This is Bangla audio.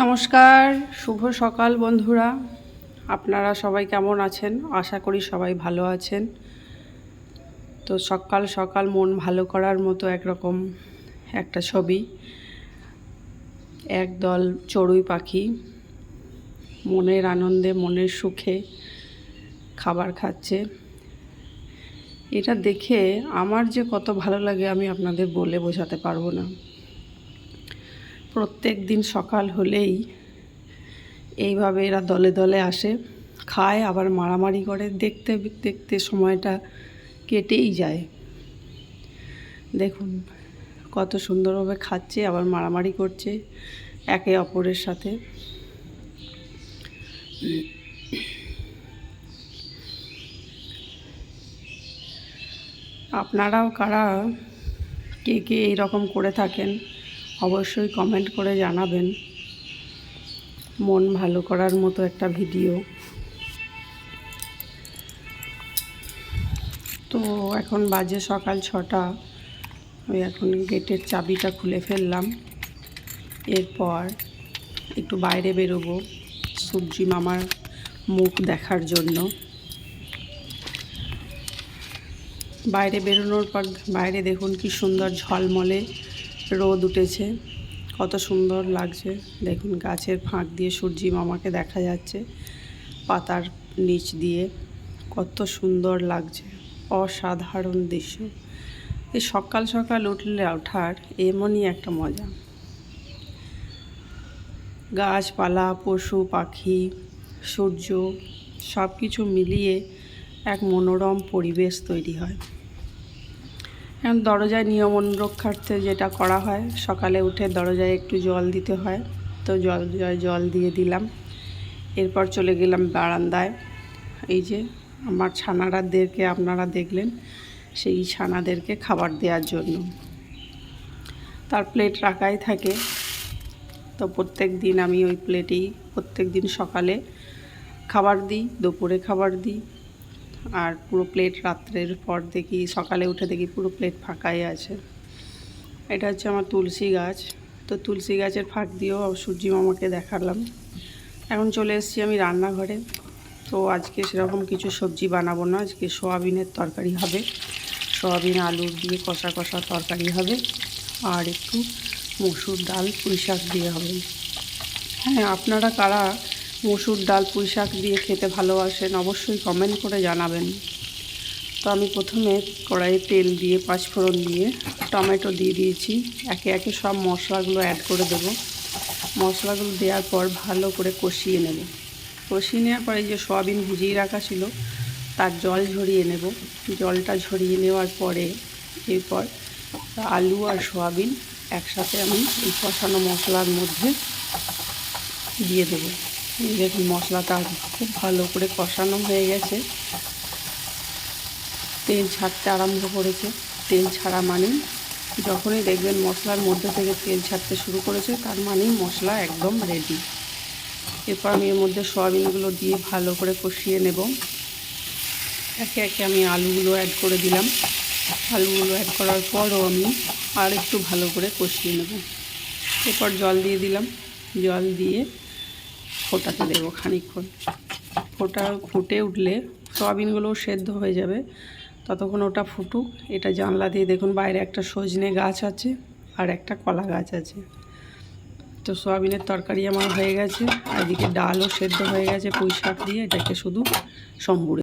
নমস্কার, শুভ সকাল বন্ধুরা। আপনারা সবাই কেমন আছেন? আশা করি সবাই ভালো আছেন। তো সকাল সকাল মন ভালো করার মতো একরকম একটা ছবি। একদল চড়ুই পাখি মনের আনন্দে, মনের সুখে খাবার খাচ্ছে। এটা দেখে আমার যে কত ভালো লাগে আমি আপনাদের বলে বোঝাতে পারবো না। প্রত্যেক দিন সকাল হলেই এইভাবে এরা দলে দলে আসে, খায়, আবার মারামারি করে। দেখতে দেখতে সময়টা কেটেই যায়। দেখুন কত সুন্দরভাবে খাচ্ছে, আবার মারামারি করছে একে অপরের সাথে। আপনারাও কারা কে কে এইরকম করে থাকেন অবশ্যই কমেন্ট করে জানাবেন। মন ভালো করার মতো একটা ভিডিও। তো এখন বাজে সকাল 6টা। আমি এখন গেটের চাবিটা খুলে ফেললাম। এরপর একটু বাইরে বেরোবো সূর্যি মামার মুখ দেখার জন্য। বাইরে বেরোনোর পর বাইরে দেখুন কি সুন্দর ঝলমলে রোদ উঠেছে, কত সুন্দর লাগছে। দেখুন গাছের ফাঁক দিয়ে সূর্যি মামাকে দেখা যাচ্ছে, পাতার নিচ দিয়ে কত সুন্দর লাগছে। অসাধারণ দৃশ্য। এই সকাল সকাল উঠলে ওঠার এমনই একটা মজা। গাছপালা, পশু পাখি, সূর্য সব কিছু মিলিয়ে এক মনোরম পরিবেশ তৈরি হয়। এখন দরজায় নিয়ম রক্ষার্থে যেটা করা হয়, সকালে উঠে দরজায় একটু জল দিতে হয়। তো জল দিয়ে দিলাম। এরপর চলে গেলাম বারান্দায়। এই যে আমার ছানারাদেরকে আপনারা দেখলেন, সেই ছানাদেরকে খাবার দেওয়ার জন্য। তার প্লেট রাখাই থাকে। তো প্রত্যেক দিন আমি ওই প্লেটেই প্রত্যেক দিন সকালে খাবার দিই, দুপুরে খাবার দিই, আর পুরো প্লেট রাত্রের পর দেখি সকালে উঠে দেখি পুরো প্লেট ফাঁকাই আছে। এটা হচ্ছে আমার তুলসী গাছ। তো তুলসী গাছের ফাঁক দিয়েও সূর্যি মামাকে দেখালাম। এখন চলে এসেছি আমি রান্নাঘরে। তো আজকে সেরকম কিছু সবজি বানাবো না, আজকে সোয়াবিনের তরকারি হবে। সোয়াবিন আলু দিয়ে কষা কষা তরকারি হবে, আর একটু মসুর ডাল পুঁই শাক দিয়ে হবে। হ্যাঁ, আপনারা কারা মসুর ডাল পুঁই শাক দিয়ে খেতে ভালোবাসেন অবশ্যই কমেন্ট করে জানাবেন। তো আমি প্রথমে কড়াইয়ে তেল দিয়ে পাঁচফোড়ন দিয়ে টমেটো দিয়ে দিয়েছি। একে একে সব মশলাগুলো অ্যাড করে দেবো। মশলাগুলো দেওয়ার পর ভালো করে কষিয়ে নেব। কষিয়ে নেওয়ার পরে যে সোয়াবিন ভিজিয়ে রাখা ছিল তার জল ঝরিয়ে নেব। জলটা ঝরিয়ে নেওয়ার পরে এরপর আলু আর সোয়াবিন একসাথে আমি এই কষানো মশলার মধ্যে দিয়ে দেবো। দেখুন মশলাটা খুব ভালো করে কষানো হয়ে গেছে, তেল ছাড়তে আরম্ভ করেছে। তেল ছাড়া মানে যখনই দেখবেন মশলার মধ্যে থেকে তেল ছাড়তে শুরু করেছে, তার মানেই মশলা একদম রেডি। এরপর আমি এর মধ্যে সোয়াবিনগুলো দিয়ে ভালো করে কষিয়ে নেব। একে একে আমি আলুগুলো অ্যাড করে দিলাম। আলুগুলো অ্যাড করার পরও আমি আর একটু ভালো করে কষিয়ে নেব। এরপর জল দিয়ে দিলাম। জল দিয়ে ফোটাতে দেবো খানিকক্ষণ। ফুটে উঠলে সোয়াবিনগুলোও সেদ্ধ হয়ে যাবে। ততক্ষণ ওটা ফুটুক। এটা জানলা দিয়ে দেখুন বাইরে একটা সজনে গাছ আছে আর একটা কলা গাছ আছে। তো সোয়াবিনের তরকারি আমার হয়ে গেছে, আর এদিকে ডালও সেদ্ধ হয়ে গেছে পুঁই শাক দিয়ে। এটাকে শুধু সম্বুরে